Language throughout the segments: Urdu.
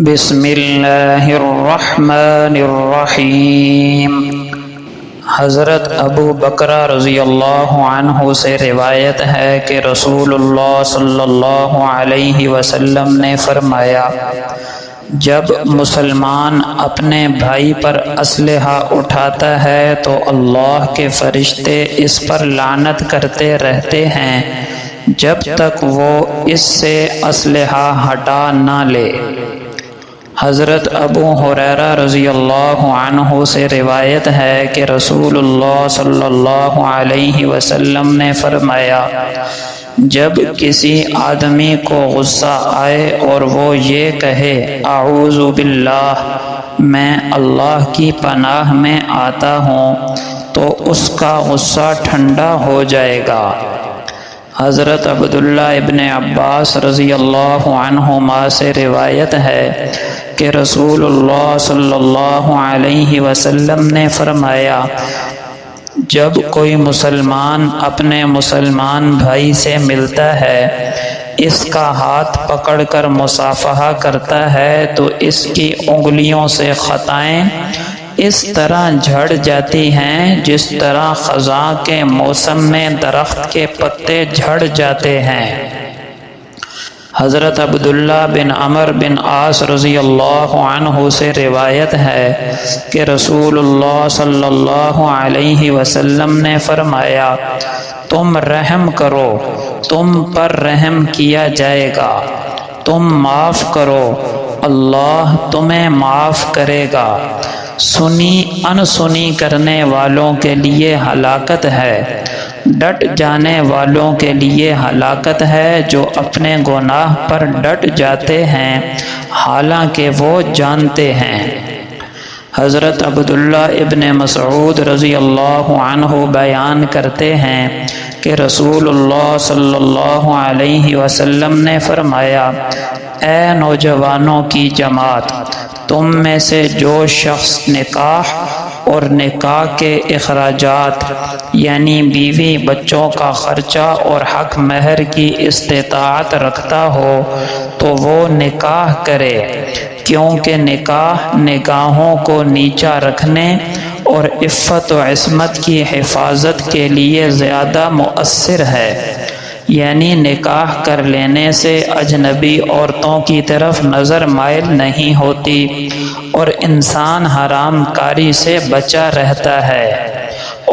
بسم اللہ الرحمن الرحیم۔ حضرت ابو بکر رضی اللہ عنہ سے روایت ہے کہ رسول اللہ صلی اللہ علیہ وسلم نے فرمایا، جب مسلمان اپنے بھائی پر اسلحہ اٹھاتا ہے تو اللہ کے فرشتے اس پر لعنت کرتے رہتے ہیں جب تک وہ اس سے اسلحہ ہٹا نہ لے۔ حضرت ابو ہریرہ رضی اللہ عنہ سے روایت ہے کہ رسول اللہ صلی اللہ علیہ وسلم نے فرمایا، جب کسی آدمی کو غصہ آئے اور وہ یہ کہے اعوذ باللہ، میں اللہ کی پناہ میں آتا ہوں، تو اس کا غصہ ٹھنڈا ہو جائے گا۔ حضرت عبداللہ ابن عباس رضی اللہ عنہما سے روایت ہے کہ رسول اللہ صلی اللہ علیہ وسلم نے فرمایا، جب کوئی مسلمان اپنے مسلمان بھائی سے ملتا ہے، اس کا ہاتھ پکڑ کر مصافحہ کرتا ہے تو اس کی انگلیوں سے خطائیں اس طرح جھڑ جاتی ہیں جس طرح خزاں کے موسم میں درخت کے پتے جھڑ جاتے ہیں۔ حضرت عبداللہ بن عمر بن عاص رضی اللہ عنہ سے روایت ہے کہ رسول اللہ صلی اللہ علیہ وسلم نے فرمایا، تم رحم کرو، تم پر رحم کیا جائے گا، تم معاف کرو، اللہ تمہیں معاف کرے گا۔ سنی انسنی کرنے والوں کے لیے ہلاکت ہے، ڈٹ جانے والوں کے لیے ہلاکت ہے جو اپنے گناہ پر ڈٹ جاتے ہیں حالانکہ وہ جانتے ہیں۔ حضرت عبداللہ ابن مسعود رضی اللہ عنہ بیان کرتے ہیں کہ رسول اللہ صلی اللہ علیہ وسلم نے فرمایا، اے نوجوانوں کی جماعت، تم میں سے جو شخص نکاح اور نکاح کے اخراجات یعنی بیوی بچوں کا خرچہ اور حق مہر کی استطاعت رکھتا ہو تو وہ نکاح کرے، کیونکہ نکاح نگاہوں کو نیچا رکھنے اور عفت و عصمت کی حفاظت کے لیے زیادہ مؤثر ہے۔ یعنی نکاح کر لینے سے اجنبی عورتوں کی طرف نظر مائل نہیں ہوتی اور انسان حرام کاری سے بچا رہتا ہے۔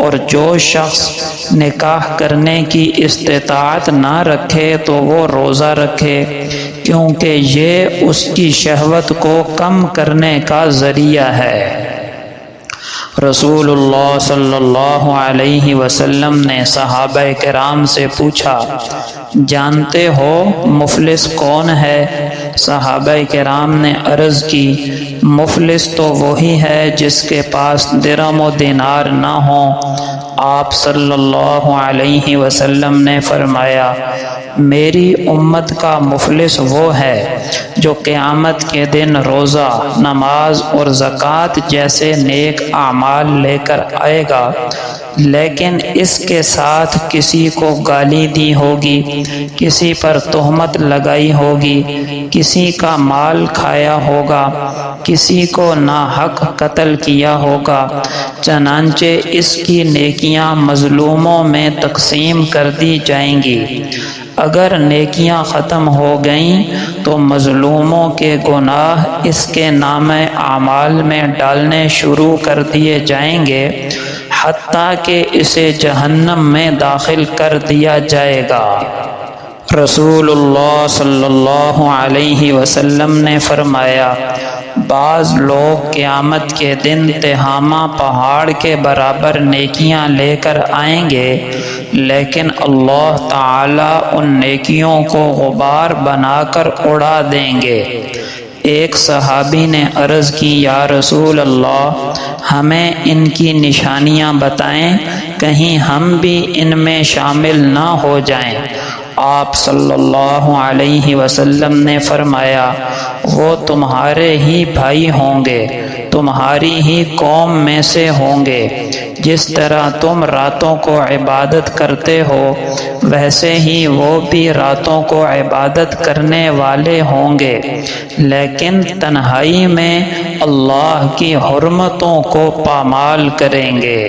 اور جو شخص نکاح کرنے کی استطاعت نہ رکھے تو وہ روزہ رکھے، کیونکہ یہ اس کی شہوت کو کم کرنے کا ذریعہ ہے۔ رسول اللہ صلی اللہ علیہ وسلم نے صحابہ کرام سے پوچھا، جانتے ہو مفلس کون ہے؟ صحابہ کرام نے عرض کی، مفلس تو وہی ہے جس کے پاس درہم و دینار نہ ہوں۔ آپ صلی اللہ علیہ وسلم نے فرمایا، میری امت کا مفلس وہ ہے جو قیامت کے دن روزہ، نماز اور زکوٰۃ جیسے نیک اعمال لے کر آئے گا، لیکن اس کے ساتھ کسی کو گالی دی ہوگی، کسی پر تہمت لگائی ہوگی، کسی کا مال کھایا ہوگا، کسی کو ناحق قتل کیا ہوگا، چنانچہ اس کی نیکیاں مظلوموں میں تقسیم کر دی جائیں گی۔ اگر نیکیاں ختم ہو گئیں تو مظلوموں کے گناہ اس کے نامہ اعمال میں ڈالنے شروع کر دیے جائیں گے حتیٰ کہ اسے جہنم میں داخل کر دیا جائے گا۔ رسول اللہ صلی اللہ علیہ وسلم نے فرمایا، بعض لوگ قیامت کے دن تہامہ پہاڑ کے برابر نیکیاں لے کر آئیں گے، لیکن اللہ تعالیٰ ان نیکیوں کو غبار بنا کر اڑا دیں گے۔ ایک صحابی نے عرض کی، یا رسول اللہ، ہمیں ان کی نشانیاں بتائیں، کہیں ہم بھی ان میں شامل نہ ہو جائیں۔ آپ صلی اللہ علیہ وسلم نے فرمایا، وہ تمہارے ہی بھائی ہوں گے، تمہاری ہی قوم میں سے ہوں گے، جس طرح تم راتوں کو عبادت کرتے ہو ویسے ہی وہ بھی راتوں کو عبادت کرنے والے ہوں گے، لیکن تنہائی میں اللہ کی حرمتوں کو پامال کریں گے۔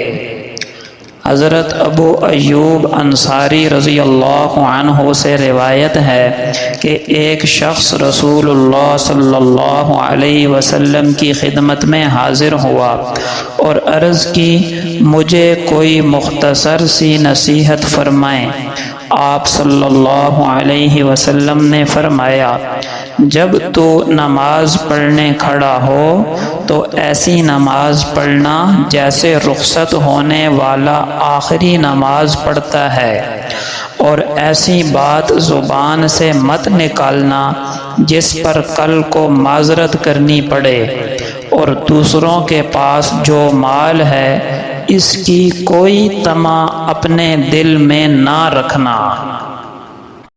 حضرت ابو ایوب انصاری رضی اللہ عنہ سے روایت ہے کہ ایک شخص رسول اللہ صلی اللہ علیہ وسلم کی خدمت میں حاضر ہوا اور عرض کی، مجھے کوئی مختصر سی نصیحت فرمائیں۔ آپ صلی اللہ علیہ وسلم نے فرمایا، جب تو نماز پڑھنے کھڑا ہو تو ایسی نماز پڑھنا جیسے رخصت ہونے والا آخری نماز پڑھتا ہے، اور ایسی بات زبان سے مت نکالنا جس پر کل کو معذرت کرنی پڑے، اور دوسروں کے پاس جو مال ہے اس کی کوئی طمع اپنے دل میں نہ رکھنا۔